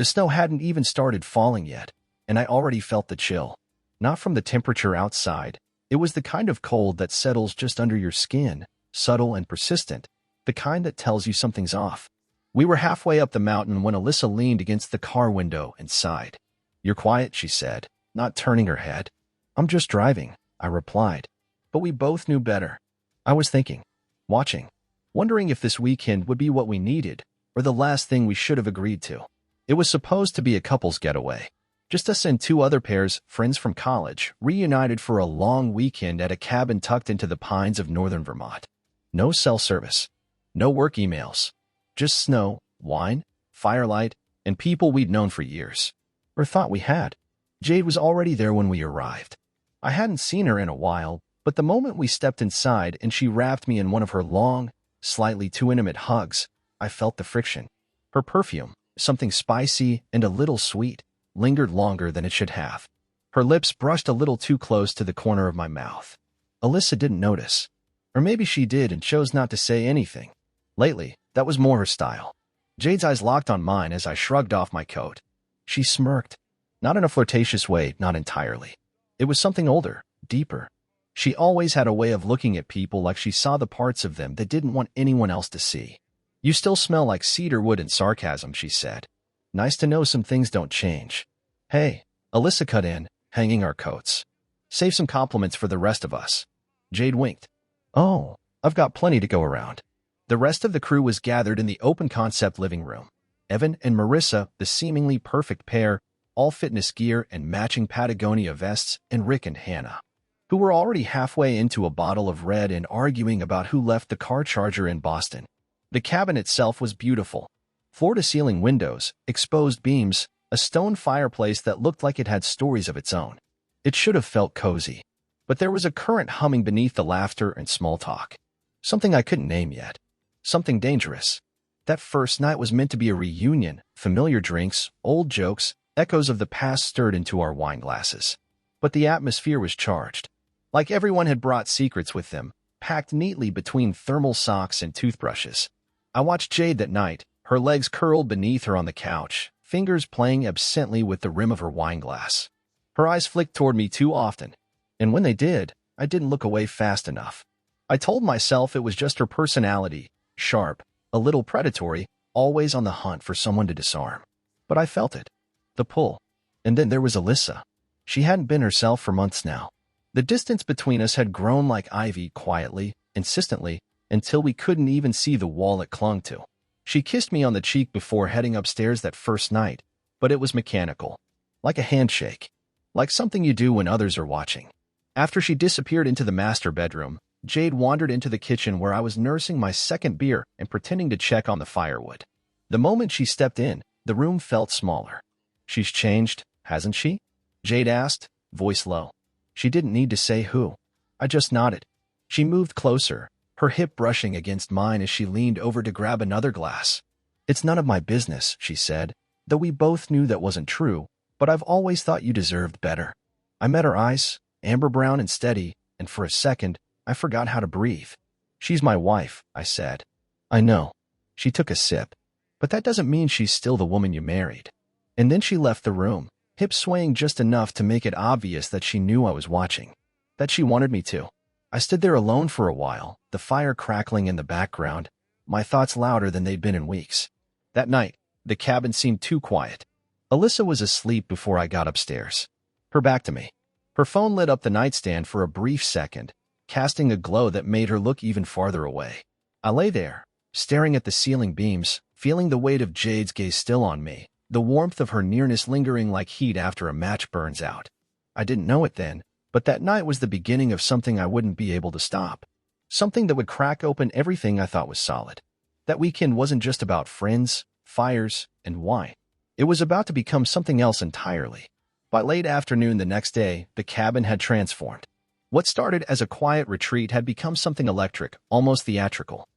The snow hadn't even started falling yet, and I already felt the chill. Not from the temperature outside. It was the kind of cold that settles just under your skin, subtle and persistent, the kind that tells you something's off. We were halfway up the mountain when Alyssa leaned against the car window and sighed. "You're quiet," she said, not turning her head. "I'm just driving," I replied. But we both knew better. I was thinking, watching, wondering if this weekend would be what we needed, or the last thing we should have agreed to. It was supposed to be a couple's getaway. Just us and two other pairs, friends from college, reunited for a long weekend at a cabin tucked into the pines of northern Vermont. No cell service. No work emails. Just snow, wine, firelight, and people we'd known for years. Or thought we had. Jade was already there when we arrived. I hadn't seen her in a while, but the moment we stepped inside and she wrapped me in one of her long, slightly too intimate hugs, I felt the friction. Her perfume, something spicy and a little sweet, lingered longer than it should have. Her lips brushed a little too close to the corner of my mouth. Alyssa didn't notice. Or maybe she did and chose not to say anything. Lately, that was more her style. Jade's eyes locked on mine as I shrugged off my coat. She smirked. Not in a flirtatious way, not entirely. It was something older, deeper. She always had a way of looking at people like she saw the parts of them that didn't want anyone else to see. "You still smell like cedar wood and sarcasm," she said. "Nice to know some things don't change." "Hey," Alyssa cut in, hanging our coats. "Save some compliments for the rest of us." Jade winked. "Oh, I've got plenty to go around." The rest of the crew was gathered in the open-concept living room. Evan and Marissa, the seemingly perfect pair, all fitness gear and matching Patagonia vests, and Rick and Hannah, who were already halfway into a bottle of red and arguing about who left the car charger in Boston. The cabin itself was beautiful. Floor-to-ceiling windows, exposed beams, a stone fireplace that looked like it had stories of its own. It should have felt cozy. But there was a current humming beneath the laughter and small talk. Something I couldn't name yet. Something dangerous. That first night was meant to be a reunion, familiar drinks, old jokes, echoes of the past stirred into our wine glasses. But the atmosphere was charged. Like everyone had brought secrets with them, packed neatly between thermal socks and toothbrushes. I watched Jade that night, her legs curled beneath her on the couch, fingers playing absently with the rim of her wine glass. Her eyes flicked toward me too often, and when they did, I didn't look away fast enough. I told myself it was just her personality, sharp, a little predatory, always on the hunt for someone to disarm. But I felt it. The pull. And then there was Alyssa. She hadn't been herself for months now. The distance between us had grown like ivy quietly, insistently, until we couldn't even see the wall it clung to. She kissed me on the cheek before heading upstairs that first night, but it was mechanical. Like a handshake. Like something you do when others are watching. After she disappeared into the master bedroom, Jade wandered into the kitchen where I was nursing my second beer and pretending to check on the firewood. The moment she stepped in, the room felt smaller. "She's changed, hasn't she?" Jade asked, voice low. She didn't need to say who. I just nodded. She moved closer, her hip brushing against mine as she leaned over to grab another glass. "It's none of my business," she said, though we both knew that wasn't true, "but I've always thought you deserved better." I met her eyes, amber brown and steady, and for a second, I forgot how to breathe. "She's my wife," I said. "I know." She took a sip. "But that doesn't mean she's still the woman you married." And then she left the room, hips swaying just enough to make it obvious that she knew I was watching. That she wanted me to. I stood there alone for a while, the fire crackling in the background, my thoughts louder than they'd been in weeks. That night, the cabin seemed too quiet. Alyssa was asleep before I got upstairs. Her back to me. Her phone lit up the nightstand for a brief second, casting a glow that made her look even farther away. I lay there, staring at the ceiling beams, feeling the weight of Jade's gaze still on me, the warmth of her nearness lingering like heat after a match burns out. I didn't know it then, but that night was the beginning of something I wouldn't be able to stop. Something that would crack open everything I thought was solid. That weekend wasn't just about friends, fires, and wine. It was about to become something else entirely. By late afternoon the next day, the cabin had transformed. What started as a quiet retreat had become something electric, almost theatrical.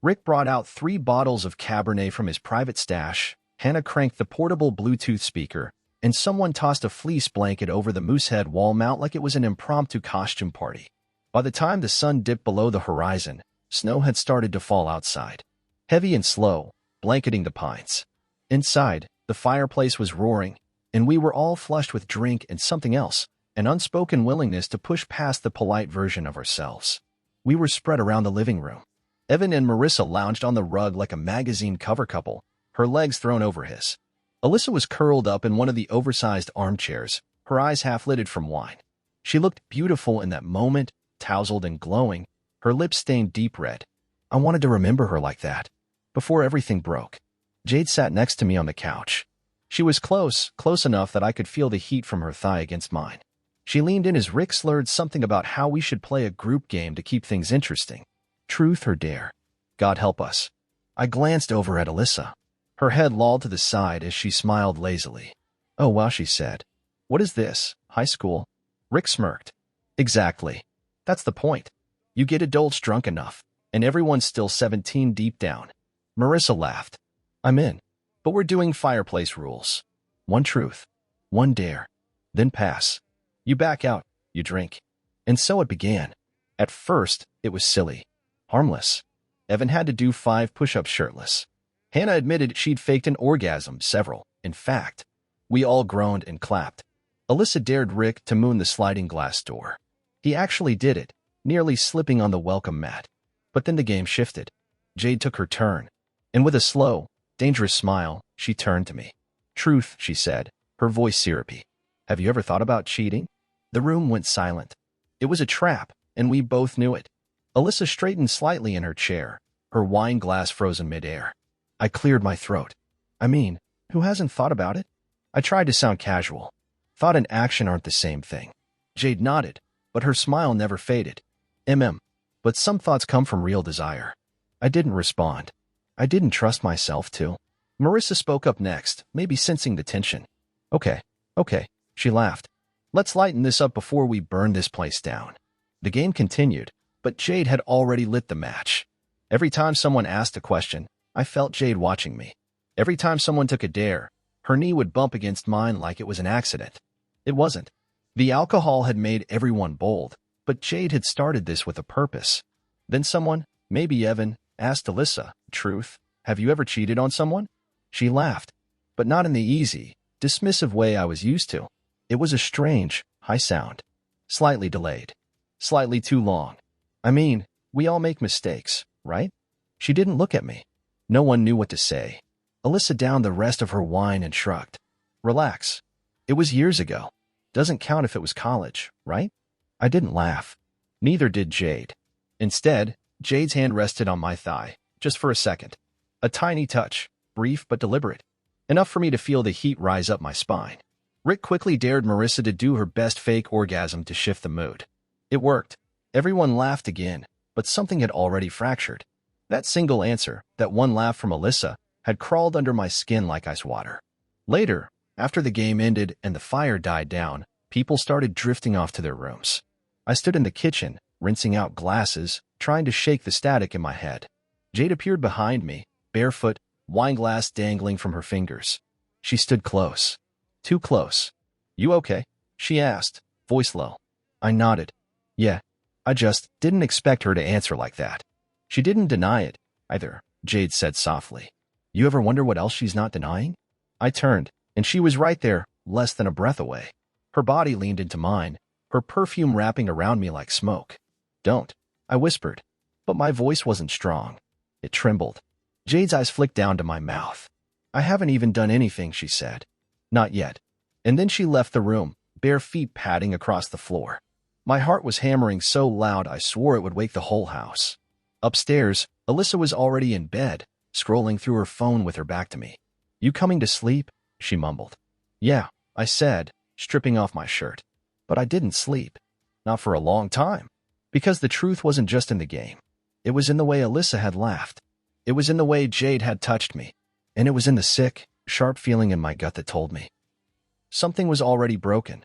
Rick brought out 3 bottles of Cabernet from his private stash, Hannah cranked the portable Bluetooth speaker, and someone tossed a fleece blanket over the Moosehead wall mount like it was an impromptu costume party. By the time the sun dipped below the horizon, snow had started to fall outside. Heavy and slow, blanketing the pines. Inside, The fireplace was roaring, and we were all flushed with drink and something else, an unspoken willingness to push past the polite version of ourselves. We were spread around the living room. Evan and Marissa lounged on the rug like a magazine cover couple, her legs thrown over his. Alyssa was curled up in one of the oversized armchairs, her eyes half-lidded from wine. She looked beautiful in that moment, tousled and glowing, her lips stained deep red. I wanted to remember her like that. Before everything broke. Jade sat next to me on the couch. She was close enough that I could feel the heat from her thigh against mine. She leaned in as Rick slurred something about how we should play a group game to keep things interesting. Truth or dare? God help us. I glanced over at Alyssa. Her head lolled to the side as she smiled lazily. Oh wow, she said. What is this, high school? Rick smirked. Exactly. That's the point. You get adults drunk enough, and everyone's still 17 deep down. Marissa laughed. I'm in. But we're doing fireplace rules. One truth. One dare. Then pass. You back out. You drink. And so it began. At first, it was silly. Harmless. Evan had to do 5 push-ups shirtless. Hannah admitted she'd faked an orgasm, several, in fact. We all groaned and clapped. Alyssa dared Rick to moon the sliding glass door. He actually did it, nearly slipping on the welcome mat. But then the game shifted. Jade took her turn, and with a slow, dangerous smile, she turned to me. Truth, she said, her voice syrupy. Have you ever thought about cheating? The room went silent. It was a trap, and we both knew it. Alyssa straightened slightly in her chair, her wine glass frozen midair. I cleared my throat. I mean, who hasn't thought about it? I tried to sound casual. Thought and action aren't the same thing. Jade nodded, but her smile never faded. But some thoughts come from real desire. I didn't respond. I didn't trust myself to. Marissa spoke up next, maybe sensing the tension. Okay, she laughed. Let's lighten this up before we burn this place down. The game continued, but Jade had already lit the match. Every time someone asked a question, I felt Jade watching me. Every time someone took a dare, her knee would bump against mine like it was an accident. It wasn't. The alcohol had made everyone bold, but Jade had started this with a purpose. Then someone, maybe Evan, asked Alyssa, Truth, have you ever cheated on someone? She laughed, but not in the easy, dismissive way I was used to. It was a strange, high sound. Slightly delayed. Slightly too long. I mean, we all make mistakes, right? She didn't look at me. No one knew what to say. Alyssa downed the rest of her wine and shrugged. Relax. It was years ago. Doesn't count if it was college, right? I didn't laugh. Neither did Jade. Instead, Jade's hand rested on my thigh, just for a second. A tiny touch, brief but deliberate. Enough for me to feel the heat rise up my spine. Rick quickly dared Marissa to do her best fake orgasm to shift the mood. It worked. Everyone laughed again, but something had already fractured. That single answer, that one laugh from Alyssa, had crawled under my skin like ice water. Later, after the game ended and the fire died down, people started drifting off to their rooms. I stood in the kitchen, rinsing out glasses, trying to shake the static in my head. Jade appeared behind me, barefoot, wine glass dangling from her fingers. She stood close. Too close. You okay? She asked, voice low. I nodded. Yeah. I just didn't expect her to answer like that. She didn't deny it, either, Jade said softly. You ever wonder what else she's not denying? I turned, and she was right there, less than a breath away. Her body leaned into mine, her perfume wrapping around me like smoke. Don't, I whispered. But my voice wasn't strong. It trembled. Jade's eyes flicked down to my mouth. I haven't even done anything, she said. Not yet. And then she left the room, bare feet padding across the floor. My heart was hammering so loud I swore it would wake the whole house. Upstairs, Alyssa was already in bed, scrolling through her phone with her back to me. You coming to sleep? She mumbled. Yeah, I said, stripping off my shirt. But I didn't sleep. Not for a long time. Because the truth wasn't just in the game. It was in the way Alyssa had laughed. It was in the way Jade had touched me. And it was in the sick, sharp feeling in my gut that told me. Something was already broken.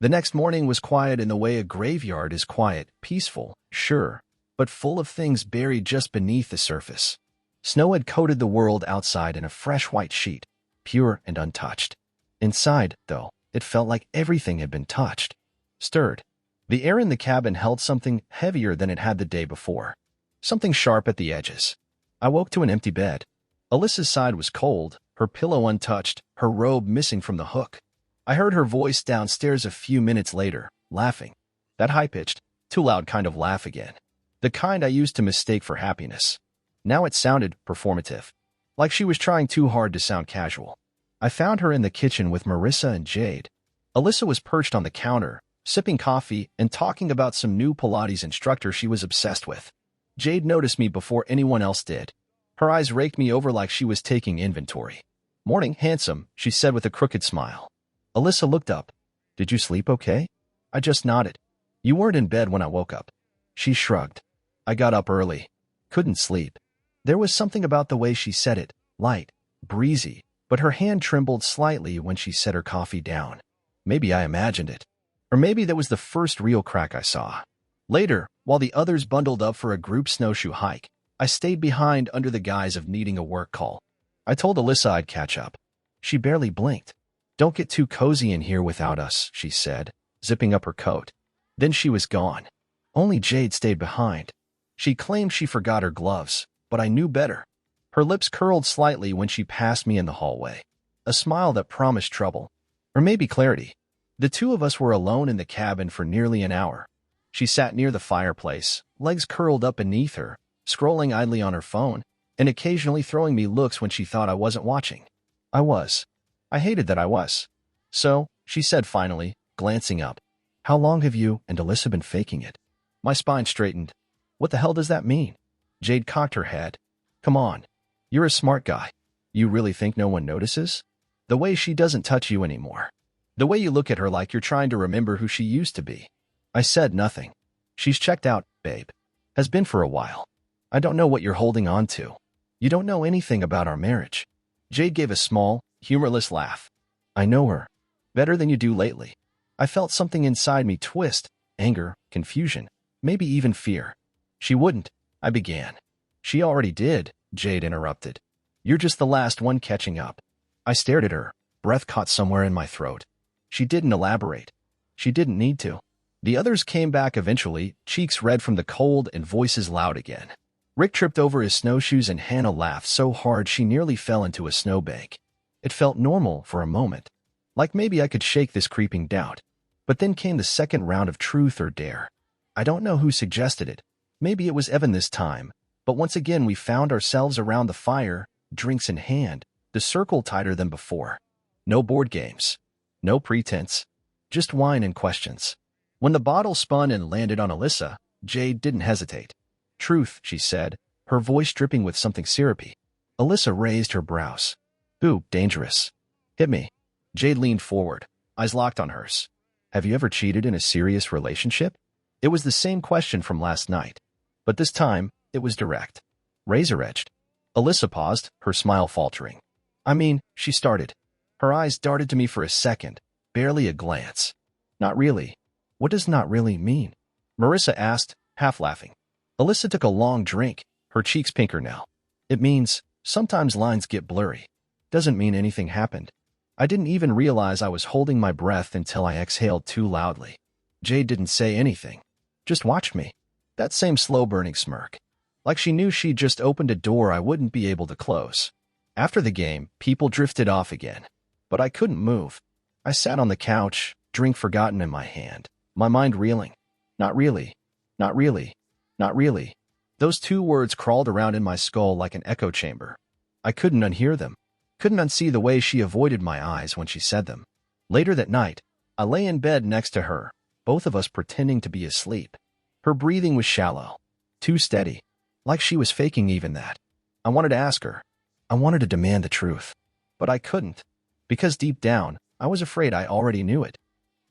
The next morning was quiet in the way a graveyard is quiet, peaceful, sure, but full of things buried just beneath the surface. Snow had coated the world outside in a fresh white sheet, pure and untouched. Inside, though, it felt like everything had been touched, stirred. The air in the cabin held something heavier than it had the day before, something sharp at the edges. I woke to an empty bed. Alyssa's side was cold, her pillow untouched, her robe missing from the hook. I heard her voice downstairs a few minutes later, laughing. That high-pitched, too loud kind of laugh again. The kind I used to mistake for happiness. Now it sounded performative, like she was trying too hard to sound casual. I found her in the kitchen with Marissa and Jade. Alyssa was perched on the counter, sipping coffee and talking about some new Pilates instructor she was obsessed with. Jade noticed me before anyone else did. Her eyes raked me over like she was taking inventory. "Morning, handsome," she said with a crooked smile. Alyssa looked up. "Did you sleep okay?" I just nodded. "You weren't in bed when I woke up." She shrugged. "I got up early. Couldn't sleep." There was something about the way she said it, light, breezy, but her hand trembled slightly when she set her coffee down. Maybe I imagined it. Or maybe that was the first real crack I saw. Later, while the others bundled up for a group snowshoe hike, I stayed behind under the guise of needing a work call. I told Alyssa I'd catch up. She barely blinked. "Don't get too cozy in here without us," she said, zipping up her coat. Then she was gone. Only Jade stayed behind. She claimed she forgot her gloves, but I knew better. Her lips curled slightly when she passed me in the hallway. A smile that promised trouble. Or maybe clarity. The two of us were alone in the cabin for nearly an hour. She sat near the fireplace, legs curled up beneath her, scrolling idly on her phone, and occasionally throwing me looks when she thought I wasn't watching. I was. I hated that I was. "So," she said finally, glancing up, "how long have you and Alyssa been faking it?" My spine straightened. What the hell does that mean? Jade cocked her head. "Come on. You're a smart guy. You really think no one notices? The way she doesn't touch you anymore. The way you look at her like you're trying to remember who she used to be." I said nothing. "She's checked out, babe. Has been for a while. I don't know what you're holding on to. You don't know anything about our marriage." Jade gave a small, humorless laugh. "I know her. Better than you do lately." I felt something inside me twist, anger, confusion, maybe even fear. "She wouldn't," I began. "She already did," Jade interrupted. "You're just the last one catching up." I stared at her, breath caught somewhere in my throat. She didn't elaborate. She didn't need to. The others came back eventually, cheeks red from the cold and voices loud again. Rick tripped over his snowshoes and Hannah laughed so hard she nearly fell into a snowbank. It felt normal for a moment, like maybe I could shake this creeping doubt. But then came the second round of truth or dare. I don't know who suggested it. Maybe it was Evan this time, but once again we found ourselves around the fire, drinks in hand, the circle tighter than before. No board games. No pretense. Just wine and questions. When the bottle spun and landed on Alyssa, Jade didn't hesitate. "Truth," she said, her voice dripping with something syrupy. Alyssa raised her brows. "Ooh, dangerous. Hit me." Jade leaned forward, eyes locked on hers. "Have you ever cheated in a serious relationship?" It was the same question from last night, but this time it was direct. Razor-edged. Alyssa paused, her smile faltering. "I mean," she started. Her eyes darted to me for a second, barely a glance. "Not really." "What does not really mean?" Marissa asked, half laughing. Alyssa took a long drink, her cheeks pinker now. "It means, sometimes lines get blurry. Doesn't mean anything happened." I didn't even realize I was holding my breath until I exhaled too loudly. Jade didn't say anything. Just watched me. That same slow-burning smirk. Like she knew she'd just opened a door I wouldn't be able to close. After the game, people drifted off again. But I couldn't move. I sat on the couch, drink forgotten in my hand, my mind reeling. Not really. Not really. Not really. Those two words crawled around in my skull like an echo chamber. I couldn't unhear them. Couldn't unsee the way she avoided my eyes when she said them. Later that night, I lay in bed next to her, both of us pretending to be asleep. Her breathing was shallow, too steady, like she was faking even that. I wanted to ask her. I wanted to demand the truth. But I couldn't, because deep down, I was afraid I already knew it.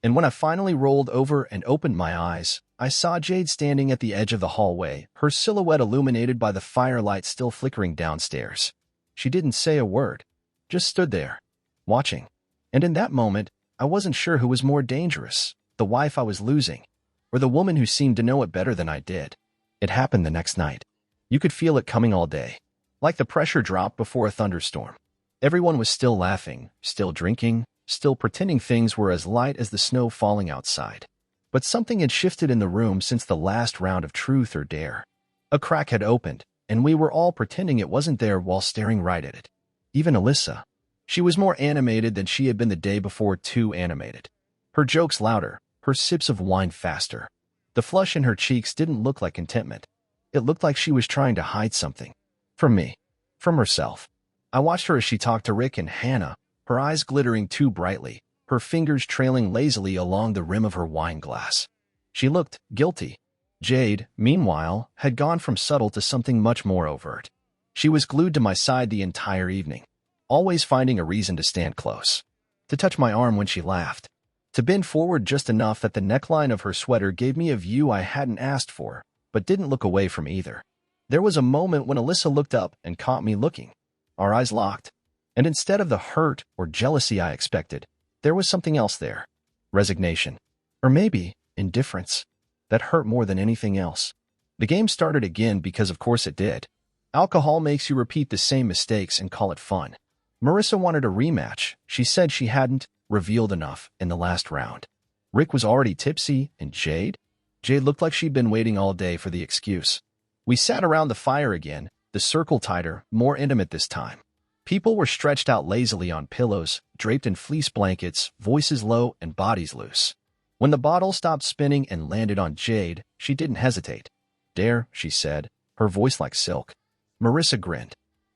And when I finally rolled over and opened my eyes, I saw Jade standing at the edge of the hallway, her silhouette illuminated by the firelight still flickering downstairs. She didn't say a word, just stood there, watching. And in that moment, I wasn't sure who was more dangerous, the wife I was losing, or the woman who seemed to know it better than I did. It happened the next night. You could feel it coming all day, like the pressure drop before a thunderstorm. Everyone was still laughing, still drinking, still pretending things were as light as the snow falling outside. But something had shifted in the room since the last round of truth or dare. A crack had opened, and we were all pretending it wasn't there while staring right at it. Even Alyssa. She was more animated than she had been the day before, too animated. Her jokes louder, her sips of wine faster. The flush in her cheeks didn't look like contentment. It looked like she was trying to hide something. From me. From herself. I watched her as she talked to Rick and Hannah, her eyes glittering too brightly, her fingers trailing lazily along the rim of her wine glass. She looked guilty. Jade, meanwhile, had gone from subtle to something much more overt. She was glued to my side the entire evening, always finding a reason to stand close, to touch my arm when she laughed, to bend forward just enough that the neckline of her sweater gave me a view I hadn't asked for, but didn't look away from either. There was a moment when Alyssa looked up and caught me looking. Our eyes locked, and instead of the hurt or jealousy I expected, there was something else there. Resignation. Or maybe indifference. That hurt more than anything else. The game started again because of course it did. Alcohol makes you repeat the same mistakes and call it fun. Marissa wanted a rematch. She said she hadn't revealed enough in the last round. Rick was already tipsy, and Jade? Jade looked like she'd been waiting all day for the excuse. We sat around the fire again, the circle tighter, more intimate this time. People were stretched out lazily on pillows, draped in fleece blankets, voices low and bodies loose. When the bottle stopped spinning and landed on Jade, she didn't hesitate. "Dare," she said, her voice like silk. Marissa grinned.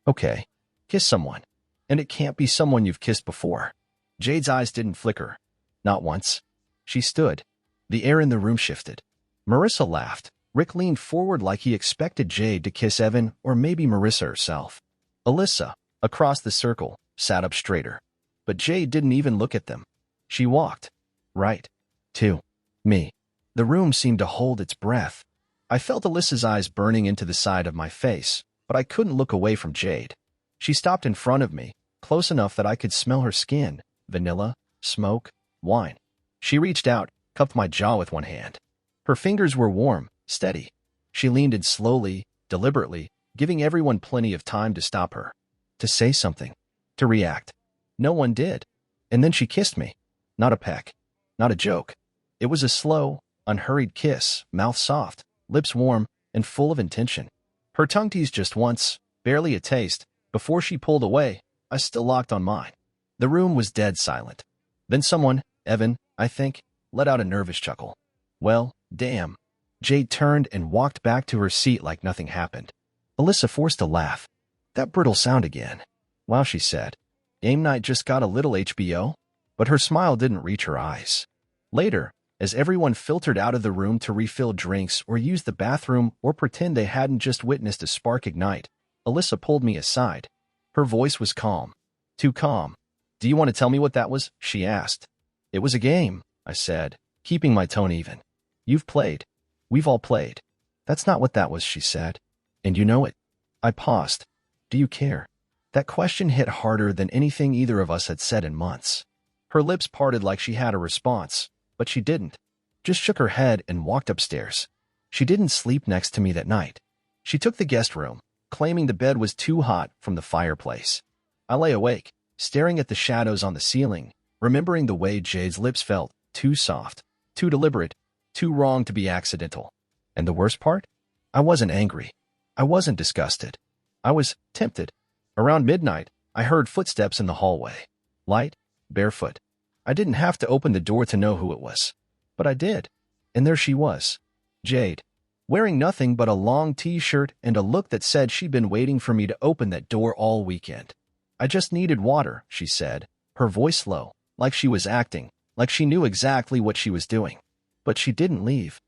"Okay, kiss someone. And it can't be someone you've kissed before." Jade's eyes didn't flicker. Not once. She stood. The air in the room shifted. Marissa laughed. Rick leaned forward like he expected Jade to kiss Evan or maybe Marissa herself. Alyssa, across the circle, sat up straighter. But Jade didn't even look at them. She walked. Right. To me. The room seemed to hold its breath. I felt Alyssa's eyes burning into the side of my face, but I couldn't look away from Jade. She stopped in front of me, close enough that I could smell her skin, vanilla, smoke, wine. She reached out, cupped my jaw with one hand. Her fingers were warm, steady. She leaned in slowly, deliberately, giving everyone plenty of time to stop her, to say something, to react. No one did. And then she kissed me. Not a peck. Not a joke. It was a slow, unhurried kiss, mouth soft, lips warm, and full of intention. Her tongue teased just once, barely a taste. Before she pulled away, I still locked on mine. The room was dead silent. Then someone, Evan, I think, let out a nervous chuckle. Well, damn. Jade turned and walked back to her seat like nothing happened. Alyssa forced a laugh. That brittle sound again. Wow, she said. Game night just got a little HBO? But her smile didn't reach her eyes. Later, as everyone filtered out of the room to refill drinks or use the bathroom or pretend they hadn't just witnessed a spark ignite, Alyssa pulled me aside. Her voice was calm. Too calm. "Do you want to tell me what that was?" she asked. "It was a game," I said, keeping my tone even. "You've played. We've all played." "That's not what that was," she said. "And you know it." I paused. "Do you care?" That question hit harder than anything either of us had said in months. Her lips parted like she had a response, but she didn't. Just shook her head and walked upstairs. She didn't sleep next to me that night. She took the guest room, claiming the bed was too hot from the fireplace. I lay awake, staring at the shadows on the ceiling, remembering the way Jade's lips felt, too soft, too deliberate, too wrong to be accidental. And the worst part? I wasn't angry. I wasn't disgusted. I was tempted. Around midnight, I heard footsteps in the hallway. Light, barefoot. I didn't have to open the door to know who it was. But I did. And there she was. Jade. Wearing nothing but a long t-shirt and a look that said she'd been waiting for me to open that door all weekend. "I just needed water," she said, her voice low, like she was acting, like she knew exactly what she was doing. But she didn't leave.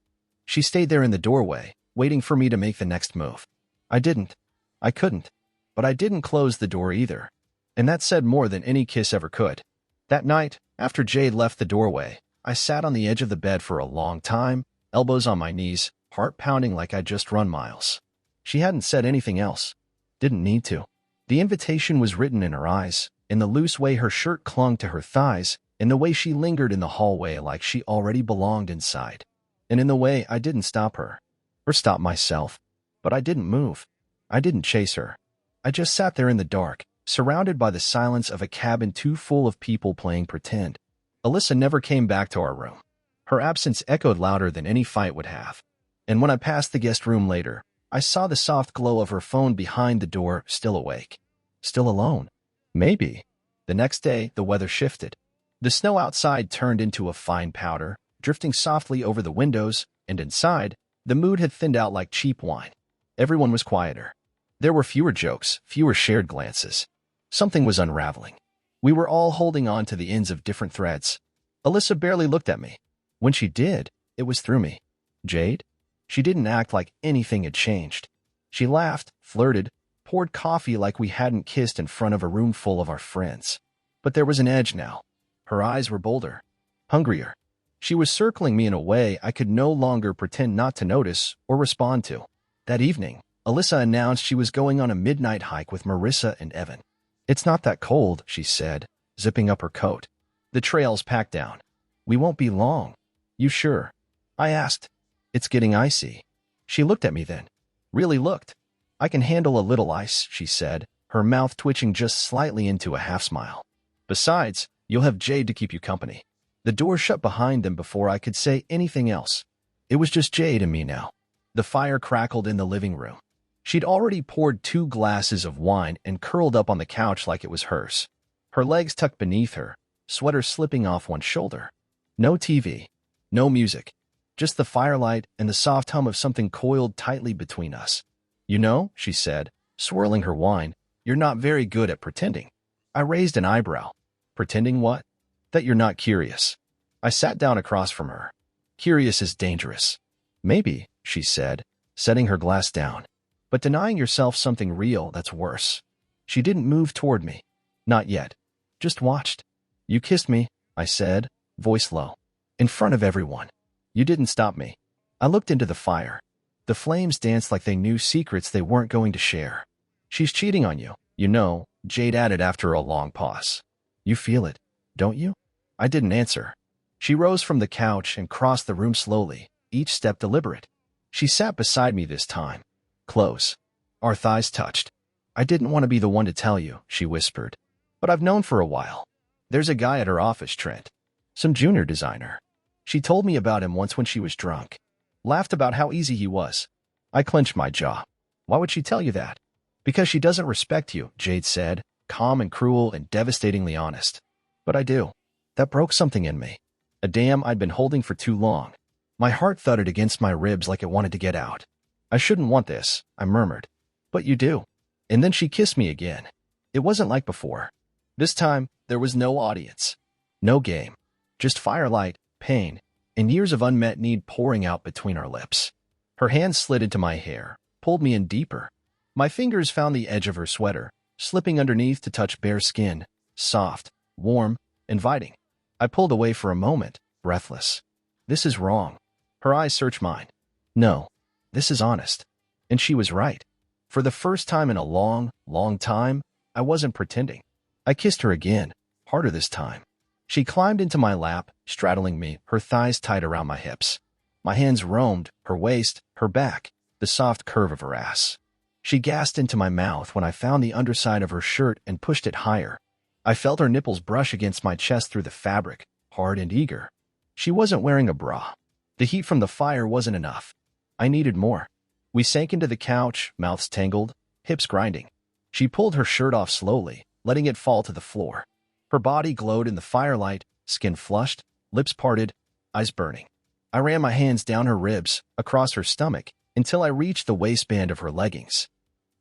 She stayed there in the doorway, waiting for me to make the next move. I didn't. I couldn't. But I didn't close the door either. And that said more than any kiss ever could. That night, after Jade left the doorway, I sat on the edge of the bed for a long time, elbows on my knees, heart pounding like I'd just run miles. She hadn't said anything else. Didn't need to. The invitation was written in her eyes, in the loose way her shirt clung to her thighs, in the way she lingered in the hallway like she already belonged inside, and in the way I didn't stop her, or stop myself. But I didn't move. I didn't chase her. I just sat there in the dark, surrounded by the silence of a cabin too full of people playing pretend. Alyssa never came back to our room. Her absence echoed louder than any fight would have. And when I passed the guest room later, I saw the soft glow of her phone behind the door, still awake. Still alone. Maybe. The next day, the weather shifted. The snow outside turned into a fine powder, drifting softly over the windows, and inside, the mood had thinned out like cheap wine. Everyone was quieter. There were fewer jokes, fewer shared glances. Something was unraveling. We were all holding on to the ends of different threads. Alyssa barely looked at me. When she did, it was through me. Jade? She didn't act like anything had changed. She laughed, flirted, poured coffee like we hadn't kissed in front of a room full of our friends. But there was an edge now. Her eyes were bolder, hungrier. She was circling me in a way I could no longer pretend not to notice or respond to. That evening, Alyssa announced she was going on a midnight hike with Marissa and Evan. "It's not that cold," she said, zipping up her coat. "The trail's packed down. We won't be long." "You sure?" I asked. "It's getting icy." She looked at me then. Really looked. "I can handle a little ice," she said, her mouth twitching just slightly into a half-smile. "Besides, you'll have Jade to keep you company." The door shut behind them before I could say anything else. It was just Jade and me now. The fire crackled in the living room. She'd already poured 2 glasses of wine and curled up on the couch like it was hers. Her legs tucked beneath her, sweater slipping off one shoulder. No TV. No music. Just the firelight and the soft hum of something coiled tightly between us. "You know," she said, swirling her wine, "you're not very good at pretending." I raised an eyebrow. "Pretending what?" "That you're not curious." I sat down across from her. "Curious is dangerous." "Maybe," she said, setting her glass down. "But denying yourself something real, that's worse." She didn't move toward me. Not yet. Just watched. "You kissed me," I said, voice low. "In front of everyone. You didn't stop me." I looked into the fire. The flames danced like they knew secrets they weren't going to share. "She's cheating on you, you know," Jade added after a long pause. "You feel it, don't you?" I didn't answer. She rose from the couch and crossed the room slowly, each step deliberate. She sat beside me this time. Close. Our thighs touched. "I didn't want to be the one to tell you," she whispered. "But I've known for a while. There's a guy at her office, Trent. Some junior designer. She told me about him once when she was drunk. Laughed about how easy he was." I clenched my jaw. "Why would she tell you that?" "Because she doesn't respect you," Jade said, calm and cruel and devastatingly honest. "But I do." That broke something in me. A dam I'd been holding for too long. My heart thudded against my ribs like it wanted to get out. "I shouldn't want this," I murmured. "But you do." And then she kissed me again. It wasn't like before. This time, there was no audience. No game. Just firelight, pain, and years of unmet need pouring out between our lips. Her hand slid into my hair, pulled me in deeper. My fingers found the edge of her sweater, slipping underneath to touch bare skin, soft, warm, inviting. I pulled away for a moment, breathless. This is wrong. Her eyes searched mine. No, this is honest. And she was right. For the first time in a long, long time, I wasn't pretending. I kissed her again, harder this time. She climbed into my lap, straddling me, her thighs tight around my hips. My hands roamed, her waist, her back, the soft curve of her ass. She gasped into my mouth when I found the underside of her shirt and pushed it higher. I felt her nipples brush against my chest through the fabric, hard and eager. She wasn't wearing a bra. The heat from the fire wasn't enough. I needed more. We sank into the couch, mouths tangled, hips grinding. She pulled her shirt off slowly, letting it fall to the floor. Her body glowed in the firelight, skin flushed, lips parted, eyes burning. I ran my hands down her ribs, across her stomach, until I reached the waistband of her leggings.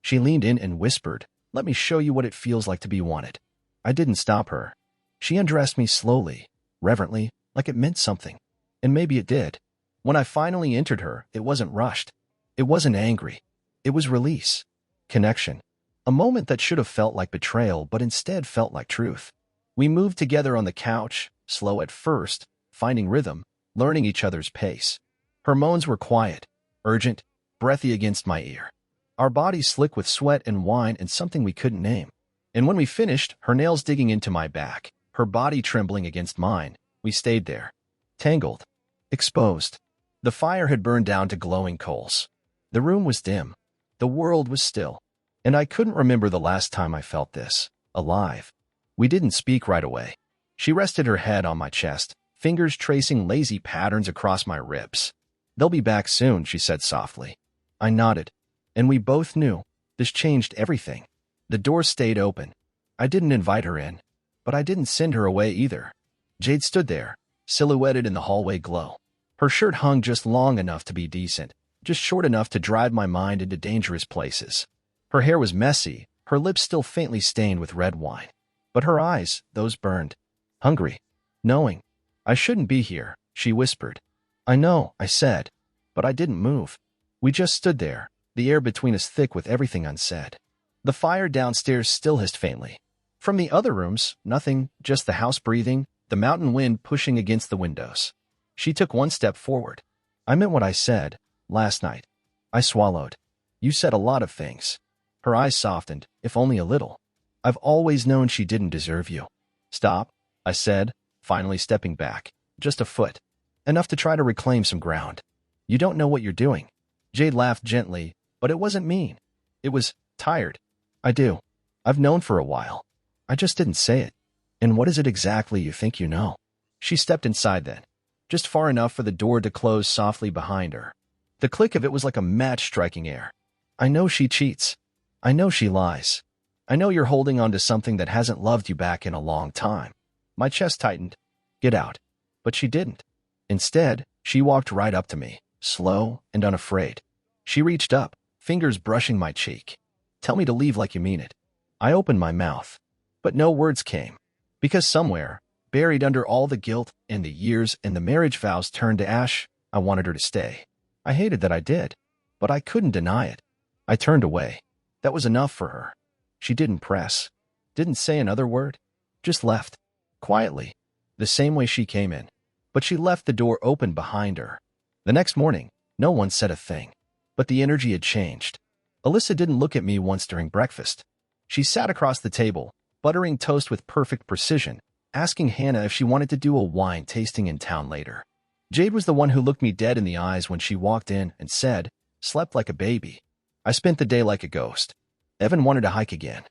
She leaned in and whispered, "Let me show you what it feels like to be wanted." I didn't stop her. She undressed me slowly, reverently, like it meant something. And maybe it did. When I finally entered her, it wasn't rushed. It wasn't angry. It was release. Connection. A moment that should have felt like betrayal, but instead felt like truth. We moved together on the couch, slow at first, finding rhythm, learning each other's pace. Her moans were quiet, urgent, breathy against my ear. Our bodies slick with sweat and wine and something we couldn't name. And when we finished, her nails digging into my back, her body trembling against mine, we stayed there. Tangled. Exposed. The fire had burned down to glowing coals. The room was dim. The world was still. And I couldn't remember the last time I felt this. Alive. We didn't speak right away. She rested her head on my chest, fingers tracing lazy patterns across my ribs. "They'll be back soon," she said softly. I nodded. And we both knew. This changed everything. The door stayed open. I didn't invite her in. But I didn't send her away either. Jade stood there, silhouetted in the hallway glow. Her shirt hung just long enough to be decent, just short enough to drive my mind into dangerous places. Her hair was messy, her lips still faintly stained with red wine. But her eyes, those burned. Hungry. Knowing. I shouldn't be here, she whispered. I know, I said. But I didn't move. We just stood there, the air between us thick with everything unsaid. The fire downstairs still hissed faintly. From the other rooms, nothing, just the house breathing, the mountain wind pushing against the windows. She took one step forward. I meant what I said, last night. I swallowed. You said a lot of things. Her eyes softened, if only a little. I've always known she didn't deserve you. Stop, I said, finally stepping back. Just a foot. Enough to try to reclaim some ground. You don't know what you're doing. Jade laughed gently, but it wasn't mean. It was tired. I do. I've known for a while. I just didn't say it. And what is it exactly you think you know? She stepped inside then, just far enough for the door to close softly behind her. The click of it was like a match striking air. I know she cheats. I know she lies. I know you're holding on to something that hasn't loved you back in a long time. My chest tightened. Get out. But she didn't. Instead, she walked right up to me, slow and unafraid. She reached up, fingers brushing my cheek. Tell me to leave like you mean it. I opened my mouth. But no words came. Because somewhere, buried under all the guilt and the years and the marriage vows turned to ash, I wanted her to stay. I hated that I did. But I couldn't deny it. I turned away. That was enough for her. She didn't press. Didn't say another word. Just left. Quietly. The same way she came in. But she left the door open behind her. The next morning, no one said a thing. But the energy had changed. Alyssa didn't look at me once during breakfast. She sat across the table, buttering toast with perfect precision, asking Hannah if she wanted to do a wine tasting in town later. Jade was the one who looked me dead in the eyes when she walked in and said, slept like a baby. I spent the day like a ghost. Evan wanted to hike again.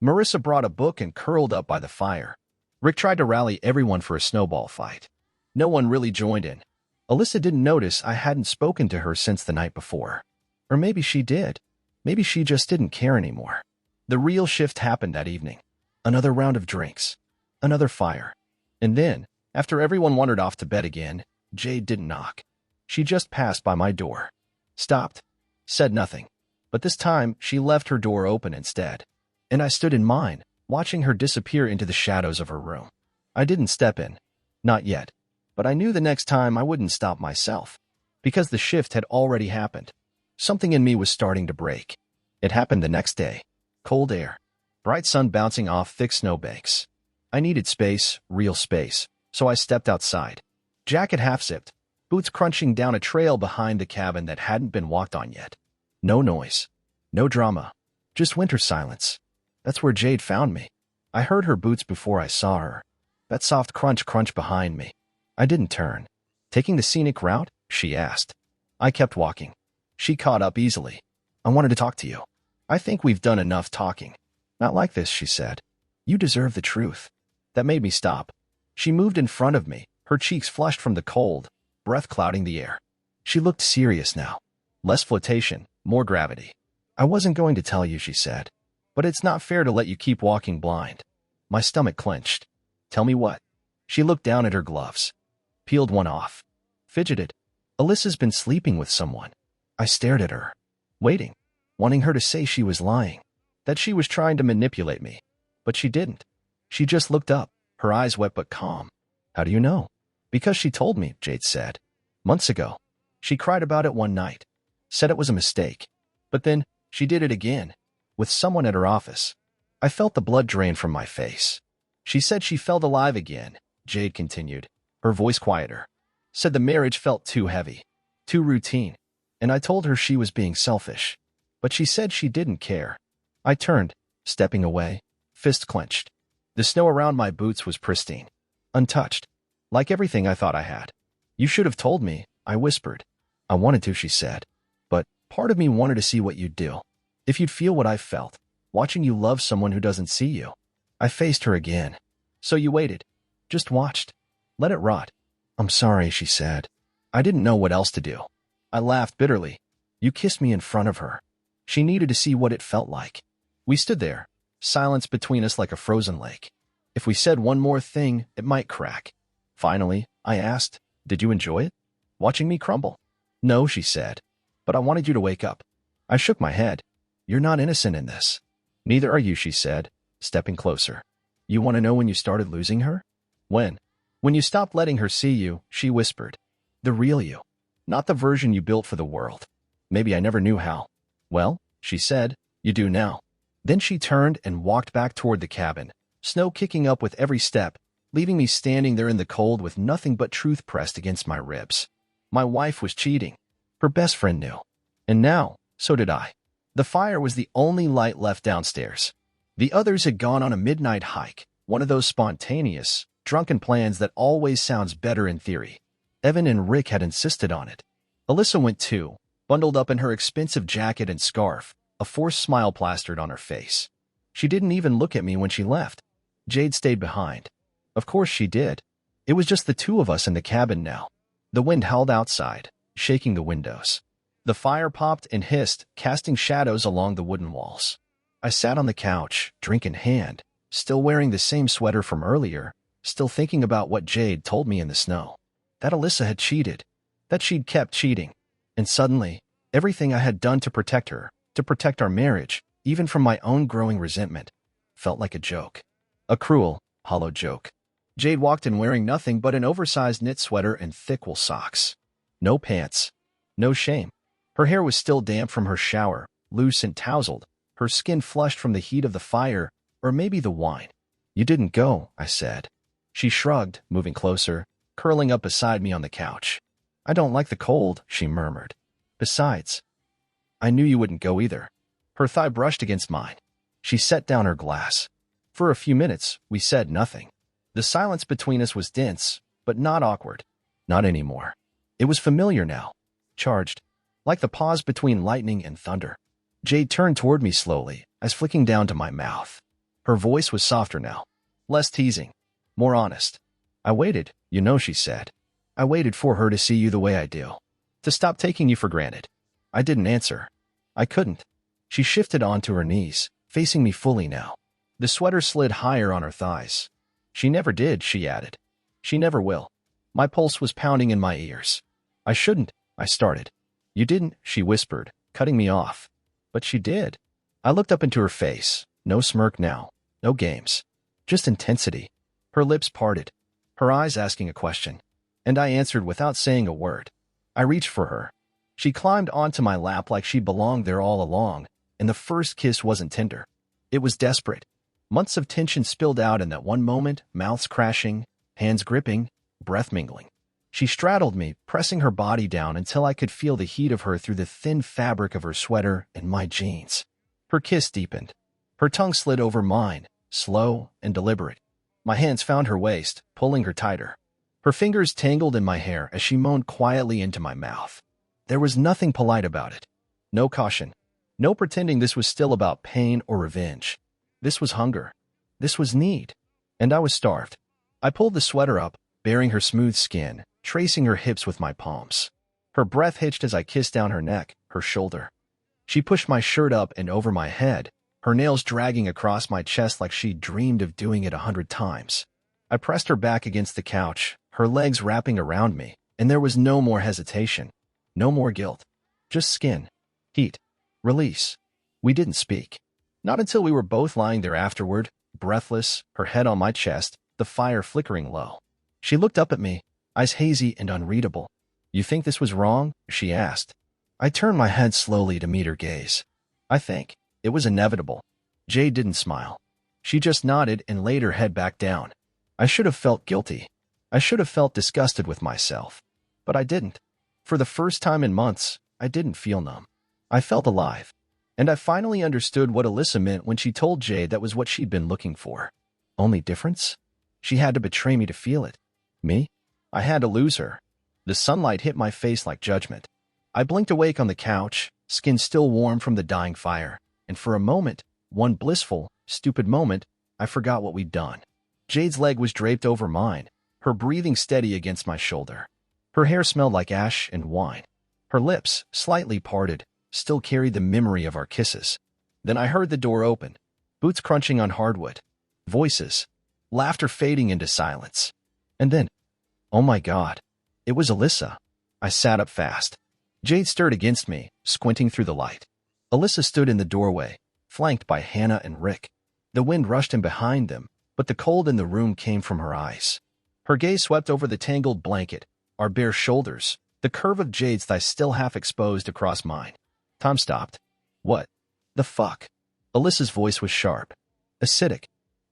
Marissa brought a book and curled up by the fire. Rick tried to rally everyone for a snowball fight. No one really joined in. Alyssa didn't notice I hadn't spoken to her since the night before. Or maybe she did. Maybe she just didn't care anymore. The real shift happened that evening. Another round of drinks. Another fire. And then, after everyone wandered off to bed again, Jade didn't knock. She just passed by my door. Stopped. Said nothing. But this time, she left her door open instead. And I stood in mine, watching her disappear into the shadows of her room. I didn't step in. Not yet. But I knew the next time I wouldn't stop myself. Because the shift had already happened. Something in me was starting to break. It happened the next day. Cold air. Bright sun bouncing off thick snowbanks. I needed space, real space, so I stepped outside. Jacket half-zipped, boots crunching down a trail behind the cabin that hadn't been walked on yet. No noise. No drama. Just winter silence. That's where Jade found me. I heard her boots before I saw her. That soft crunch behind me. I didn't turn. Taking the scenic route? She asked. I kept walking. She caught up easily. I wanted to talk to you. I think we've done enough talking. Not like this, she said. You deserve the truth. That made me stop. She moved in front of me, her cheeks flushed from the cold, breath clouding the air. She looked serious now. Less flotation, more gravity. I wasn't going to tell you, she said. But it's not fair to let you keep walking blind. My stomach clenched. Tell me what? She looked down at her gloves. Peeled one off. Fidgeted. Alyssa's been sleeping with someone. I stared at her. Waiting. Wanting her to say she was lying. That she was trying to manipulate me. But she didn't. She just looked up, her eyes wet but calm. How do you know? Because she told me, Jade said. Months ago. She cried about it one night. Said it was a mistake. But then, she did it again. With someone at her office. I felt the blood drain from my face. She said she felt alive again, Jade continued, her voice quieter. Said the marriage felt too heavy. Too routine. And I told her she was being selfish. But she said she didn't care. I turned, stepping away, fist clenched. The snow around my boots was pristine. Untouched. Like everything I thought I had. You should have told me, I whispered. I wanted to, she said. But part of me wanted to see what you'd do. If you'd feel what I felt, watching you love someone who doesn't see you. I faced her again. So you waited. Just watched. Let it rot. I'm sorry, she said. I didn't know what else to do. I laughed bitterly. You kissed me in front of her. She needed to see what it felt like. We stood there, silence between us like a frozen lake. If we said one more thing, it might crack. Finally, I asked, "Did you enjoy it? Watching me crumble?" "No," she said, "but I wanted you to wake up." I shook my head. "You're not innocent in this." "Neither are you," she said, stepping closer. "You want to know when you started losing her?" "When?" "When you stopped letting her see you," she whispered. "The real you. Not the version you built for the world. Maybe I never knew how." "Well," she said, "you do now." Then she turned and walked back toward the cabin, snow kicking up with every step, leaving me standing there in the cold with nothing but truth pressed against my ribs. My wife was cheating. Her best friend knew. And now, so did I. The fire was the only light left downstairs. The others had gone on a midnight hike, one of those spontaneous, drunken plans that always sounds better in theory. Evan and Rick had insisted on it. Alyssa went too, bundled up in her expensive jacket and scarf, a forced smile plastered on her face. She didn't even look at me when she left. Jade stayed behind. Of course she did. It was just the two of us in the cabin now. The wind howled outside, shaking the windows. The fire popped and hissed, casting shadows along the wooden walls. I sat on the couch, drink in hand, still wearing the same sweater from earlier, still thinking about what Jade told me in the snow. That Alyssa had cheated, that she'd kept cheating. And suddenly, everything I had done to protect her, to protect our marriage, even from my own growing resentment, felt like a joke. A cruel, hollow joke. Jade walked in wearing nothing but an oversized knit sweater and thick wool socks. No pants. No shame. Her hair was still damp from her shower, loose and tousled, her skin flushed from the heat of the fire, or maybe the wine. "You didn't go," I said. She shrugged, moving closer, curling up beside me on the couch. "I don't like the cold," she murmured. "Besides, I knew you wouldn't go either." Her thigh brushed against mine. She set down her glass. For a few minutes, we said nothing. The silence between us was dense, but not awkward. Not anymore. It was familiar now. Charged. Like the pause between lightning and thunder. Jade turned toward me slowly, eyes flicking down to my mouth. Her voice was softer now. Less teasing. More honest. "I waited, you know," she said. "I waited for her to see you the way I do. To stop taking you for granted." I didn't answer. I couldn't. She shifted onto her knees, facing me fully now. The sweater slid higher on her thighs. "She never did," she added. "She never will." My pulse was pounding in my ears. "I shouldn't," I started. "You didn't," she whispered, cutting me off. "But she did." I looked up into her face. No smirk now. No games. Just intensity. Her lips parted. Her eyes asking a question. And I answered without saying a word. I reached for her. She climbed onto my lap like she belonged there all along, and the first kiss wasn't tender. It was desperate. Months of tension spilled out in that one moment, mouths crashing, hands gripping, breath mingling. She straddled me, pressing her body down until I could feel the heat of her through the thin fabric of her sweater and my jeans. Her kiss deepened. Her tongue slid over mine, slow and deliberate. My hands found her waist, pulling her tighter. Her fingers tangled in my hair as she moaned quietly into my mouth. There was nothing polite about it. No caution. No pretending this was still about pain or revenge. This was hunger. This was need. And I was starved. I pulled the sweater up, baring her smooth skin, tracing her hips with my palms. Her breath hitched as I kissed down her neck, her shoulder. She pushed my shirt up and over my head, her nails dragging across my chest like she'd dreamed of doing it 100 times. I pressed her back against the couch, her legs wrapping around me, and there was no more hesitation. No more guilt. Just skin. Heat. Release. We didn't speak. Not until we were both lying there afterward, breathless, her head on my chest, the fire flickering low. She looked up at me, eyes hazy and unreadable. "You think this was wrong?" she asked. I turned my head slowly to meet her gaze. I think. It was inevitable. Jade didn't smile. She just nodded and laid her head back down. I should have felt guilty. I should have felt disgusted with myself. But I didn't. For the first time in months, I didn't feel numb. I felt alive. And I finally understood what Alyssa meant when she told Jade that was what she'd been looking for. Only difference? She had to betray me to feel it. Me? I had to lose her. The sunlight hit my face like judgment. I blinked awake on the couch, skin still warm from the dying fire, and for a moment, one blissful, stupid moment, I forgot what we'd done. Jade's leg was draped over mine, her breathing steady against my shoulder. Her hair smelled like ash and wine. Her lips, slightly parted, still carried the memory of our kisses. Then I heard the door open, boots crunching on hardwood. Voices. laughter fading into silence. And then, oh my God, it was Alyssa. I sat up fast. Jade stirred against me, squinting through the light. Alyssa stood in the doorway, flanked by Hannah and Rick. The wind rushed in behind them, but the cold in the room came from her eyes. Her gaze swept over the tangled blanket, our bare shoulders, the curve of Jade's thigh still half exposed across mine. Tom stopped. What the fuck? Alyssa's voice was sharp, acidic.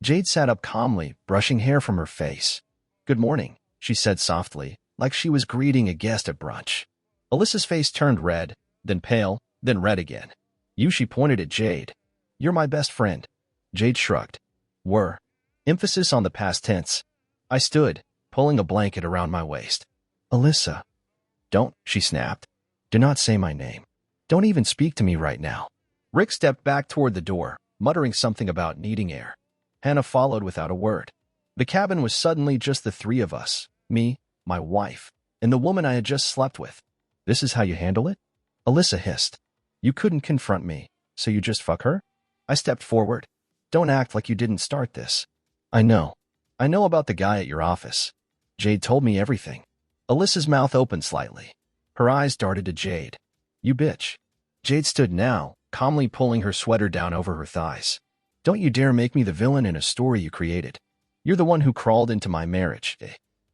Jade sat up calmly, brushing hair from her face. Good morning, she said softly, like she was greeting a guest at brunch. Alyssa's face turned red, then pale, then red again. You, she pointed at Jade. You're my best friend. Jade shrugged. Were. Emphasis on the past tense. I stood, pulling a blanket around my waist. Alyssa. Don't, she snapped. Do not say my name. Don't even speak to me right now. Rick stepped back toward the door, muttering something about needing air. Hannah followed without a word. The cabin was suddenly just the three of us, me, my wife, and the woman I had just slept with. This is how you handle it? Alyssa hissed. You couldn't confront me, so you just fuck her? I stepped forward. Don't act like you didn't start this. I know. I know about the guy at your office. Jade told me everything. Alyssa's mouth opened slightly. Her eyes darted to Jade. You bitch. Jade stood now, calmly pulling her sweater down over her thighs. Don't you dare make me the villain in a story you created. You're the one who crawled into my marriage.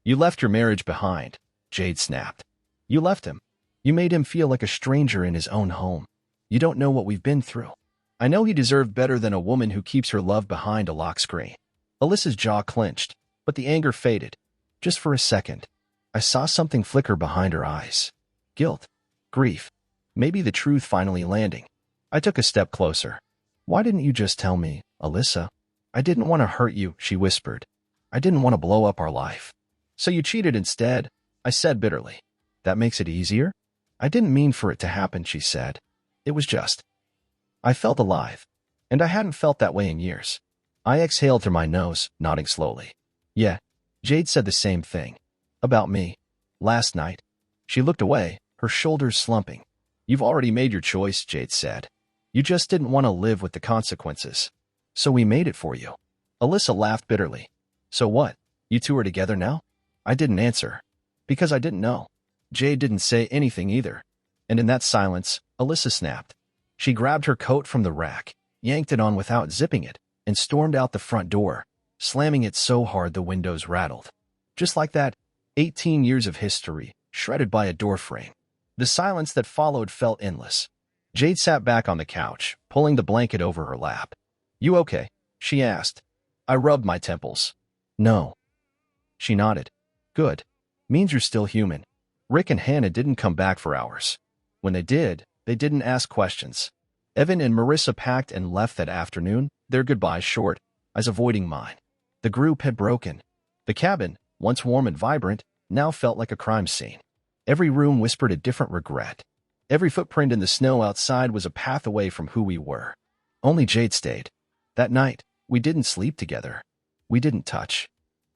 You left your marriage behind, Jade snapped. You left him. You made him feel like a stranger in his own home. You don't know what we've been through. I know he deserved better than a woman who keeps her love behind a lock screen. Alyssa's jaw clenched, but the anger faded. Just for a second, I saw something flicker behind her eyes. Guilt. Grief. Maybe the truth finally landing. I took a step closer. Why didn't you just tell me, Alyssa? I didn't want to hurt you, she whispered. I didn't want to blow up our life. So you cheated instead, I said bitterly. That makes it easier? I didn't mean for it to happen, she said. It was just. I felt alive, and I hadn't felt that way in years. I exhaled through my nose, nodding slowly. Yeah, Jade said the same thing. About me. Last night. She looked away, her shoulders slumping. You've already made your choice, Jade said. You just didn't want to live with the consequences. So we made it for you. Alyssa laughed bitterly. So what? You two are together now? I didn't answer. Because I didn't know. Jade didn't say anything either. And in that silence, Alyssa snapped. She grabbed her coat from the rack, yanked it on without zipping it, and stormed out the front door, slamming it so hard the windows rattled. Just like that, 18 years of history, shredded by a doorframe. The silence that followed felt endless. Jade sat back on the couch, pulling the blanket over her lap. You okay? She asked. I rubbed my temples. No. She nodded. Good. Means you're still human. Rick and Hannah didn't come back for hours. When they didn't ask questions. Evan and Marissa packed and left that afternoon, their goodbyes short, as avoiding mine. The group had broken. The cabin, once warm and vibrant, now felt like a crime scene. Every room whispered a different regret. Every footprint in the snow outside was a path away from who we were. Only Jade stayed. That night, we didn't sleep together. We didn't touch.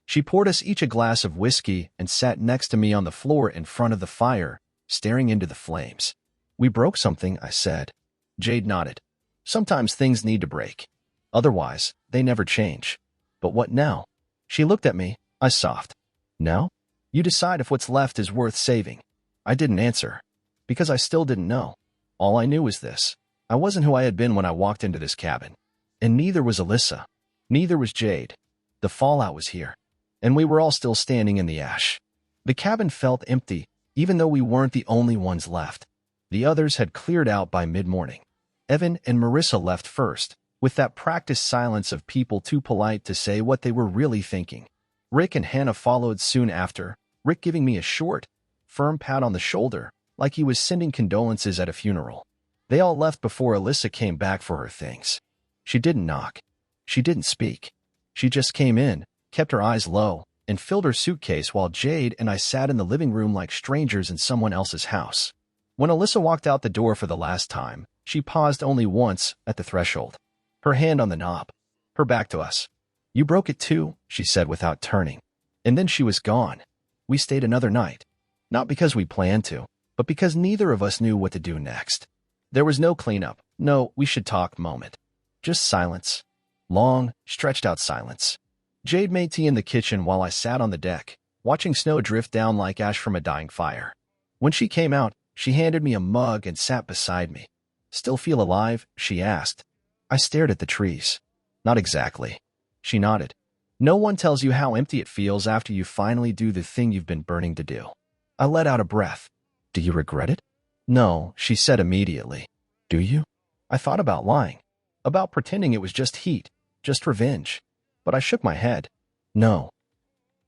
She poured us each a glass of whiskey and sat next to me on the floor in front of the fire, staring into the flames. We broke something, I said. Jade nodded. Sometimes things need to break. Otherwise, they never change. But what now? She looked at me, I soft. Now? You decide if what's left is worth saving. I didn't answer. Because I still didn't know. All I knew was this. I wasn't who I had been when I walked into this cabin. And neither was Alyssa. Neither was Jade. The fallout was here. And we were all still standing in the ash. The cabin felt empty, even though we weren't the only ones left. The others had cleared out by mid-morning. Evan and Marissa left first, with that practiced silence of people too polite to say what they were really thinking. Rick and Hannah followed soon after, Rick giving me a short, firm pat on the shoulder, like he was sending condolences at a funeral. They all left before Alyssa came back for her things. She didn't knock. She didn't speak. She just came in, kept her eyes low, and filled her suitcase while Jade and I sat in the living room like strangers in someone else's house. When Alyssa walked out the door for the last time, she paused only once at the threshold. Her hand on the knob. Her back to us. You broke it too, she said without turning. And then she was gone. We stayed another night. Not because we planned to, but because neither of us knew what to do next. There was no cleanup, no we should talk moment. Just silence. Long, stretched out silence. Jade made tea in the kitchen while I sat on the deck, watching snow drift down like ash from a dying fire. When she came out, she handed me a mug and sat beside me. "Still feel alive?" she asked. I stared at the trees. "Not exactly." She nodded. "No one tells you how empty it feels after you finally do the thing you've been burning to do." I let out a breath. "Do you regret it?" "No," she said immediately. "Do you?" I thought about lying, about pretending it was just heat, just revenge. But I shook my head. "No."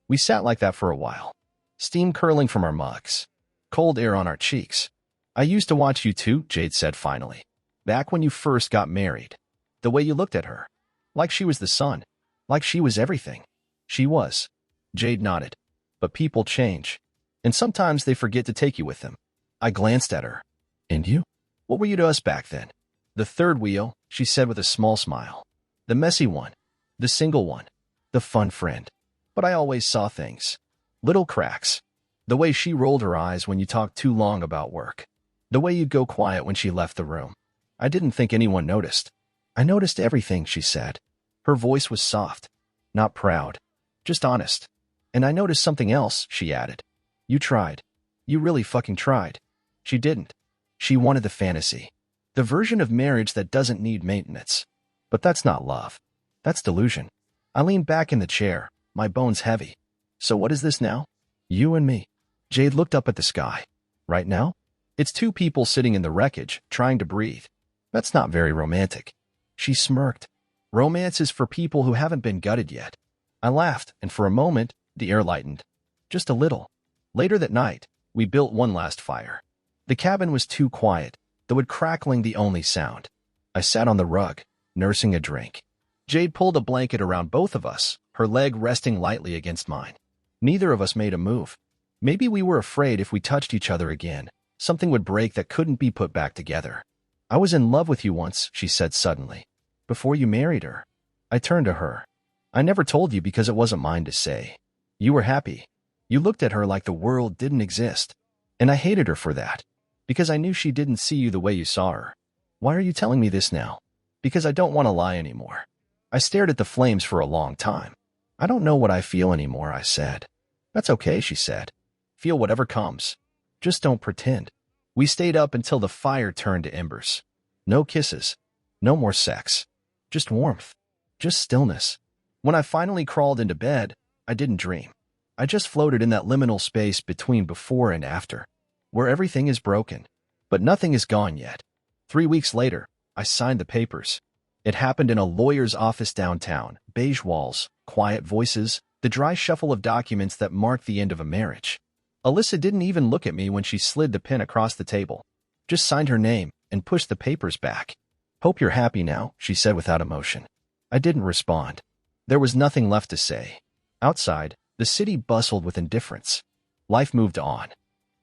We sat like that for a while, steam curling from our mugs, cold air on our cheeks. "I used to watch you too," Jade said finally. "Back when you first got married. The way you looked at her. Like she was the sun. Like she was everything." "She was." Jade nodded. "But people change. And sometimes they forget to take you with them." I glanced at her. "And you? What were you to us back then?" "The third wheel," she said with a small smile. "The messy one. The single one. The fun friend. But I always saw things. Little cracks. The way she rolled her eyes when you talked too long about work. The way you'd go quiet when she left the room. I didn't think anyone noticed." "I noticed everything," she said. Her voice was soft, not proud, just honest. "And I noticed something else," she added. "You tried. You really fucking tried." She didn't. She wanted the fantasy. The version of marriage that doesn't need maintenance. But that's not love. That's delusion. I leaned back in the chair, my bones heavy. "So what is this now?" "You and me." Jade looked up at the sky. "Right now? It's two people sitting in the wreckage, trying to breathe. That's not very romantic." She smirked. "Romance is for people who haven't been gutted yet." I laughed, and for a moment, the air lightened. Just a little. Later that night, we built one last fire. The cabin was too quiet, the wood crackling the only sound. I sat on the rug, nursing a drink. Jade pulled a blanket around both of us, her leg resting lightly against mine. Neither of us made a move. Maybe we were afraid if we touched each other again, something would break that couldn't be put back together. "I was in love with you once," she said suddenly. "Before you married her." I turned to her. "I never told you because it wasn't mine to say. You were happy. You looked at her like the world didn't exist. And I hated her for that. Because I knew she didn't see you the way you saw her." "Why are you telling me this now?" "Because I don't want to lie anymore." I stared at the flames for a long time. "I don't know what I feel anymore," I said. "That's okay," she said. "Feel whatever comes. Just don't pretend." We stayed up until the fire turned to embers. No kisses. No more sex. Just warmth. Just stillness. When I finally crawled into bed, I didn't dream. I just floated in that liminal space between before and after, where everything is broken, but nothing is gone yet. 3 weeks later, I signed the papers. It happened in a lawyer's office downtown, beige walls, quiet voices, the dry shuffle of documents that marked the end of a marriage. Alyssa didn't even look at me when she slid the pen across the table, just signed her name and pushed the papers back. "Hope you're happy now," she said without emotion. I didn't respond. There was nothing left to say. Outside, the city bustled with indifference. Life moved on.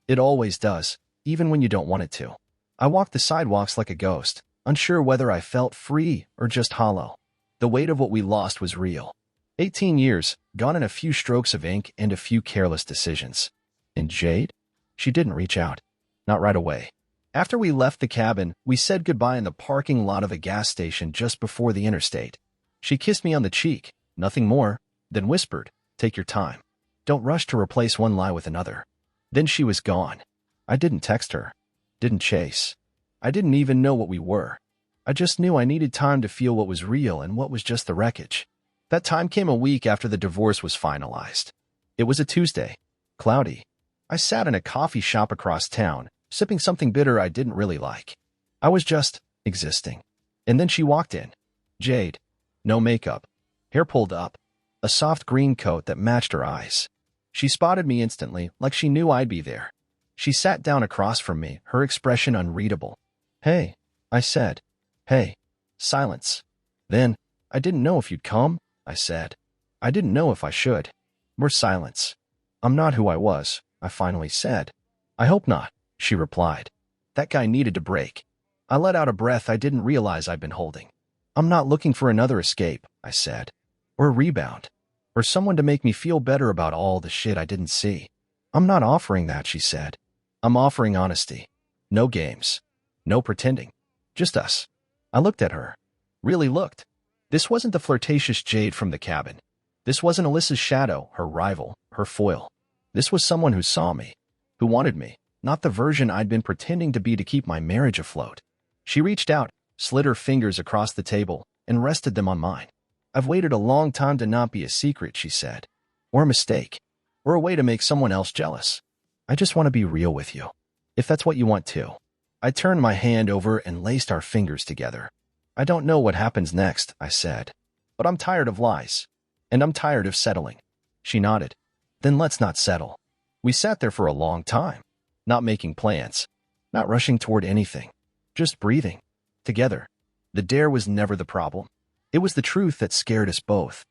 It always does, even when you don't want it to. I walked the sidewalks like a ghost, unsure whether I felt free or just hollow. The weight of what we lost was real. 18 years, gone in a few strokes of ink and a few careless decisions. And Jade? She didn't reach out. Not right away. After we left the cabin, we said goodbye in the parking lot of a gas station just before the interstate. She kissed me on the cheek, nothing more, then whispered, "Take your time. Don't rush to replace one lie with another." Then she was gone. I didn't text her. Didn't chase. I didn't even know what we were. I just knew I needed time to feel what was real and what was just the wreckage. That time came a week after the divorce was finalized. It was a Tuesday. Cloudy. I sat in a coffee shop across town, sipping something bitter I didn't really like. I was just existing. And then she walked in. Jade. No makeup. Hair pulled up. A soft green coat that matched her eyes. She spotted me instantly, like she knew I'd be there. She sat down across from me, her expression unreadable. "Hey," I said. "Hey." Silence. Then, "I didn't know if you'd come," I said. "I didn't know if I should." More silence. "I'm not who I was," I finally said. "I hope not," she replied. That guy needed to break. I let out a breath I didn't realize I'd been holding. "I'm not looking for another escape," I said. "Or a rebound. Or someone to make me feel better about all the shit I didn't see." "I'm not offering that," she said. "I'm offering honesty. No games. No pretending. Just us." I looked at her. Really looked. This wasn't the flirtatious Jade from the cabin. This wasn't Alyssa's shadow, her rival, her foil. This was someone who saw me, who wanted me, not the version I'd been pretending to be to keep my marriage afloat. She reached out, slid her fingers across the table, and rested them on mine. I've waited a long time to not be a secret, she said. Or a mistake. Or a way to make someone else jealous. I just want to be real with you. If that's what you want too. I turned my hand over and laced our fingers together. I don't know what happens next, I said. But I'm tired of lies. And I'm tired of settling. She nodded. Then let's not settle. We sat there for a long time. Not making plans. Not rushing toward anything. Just breathing. Together. The dare was never the problem. It was the truth that scared us both.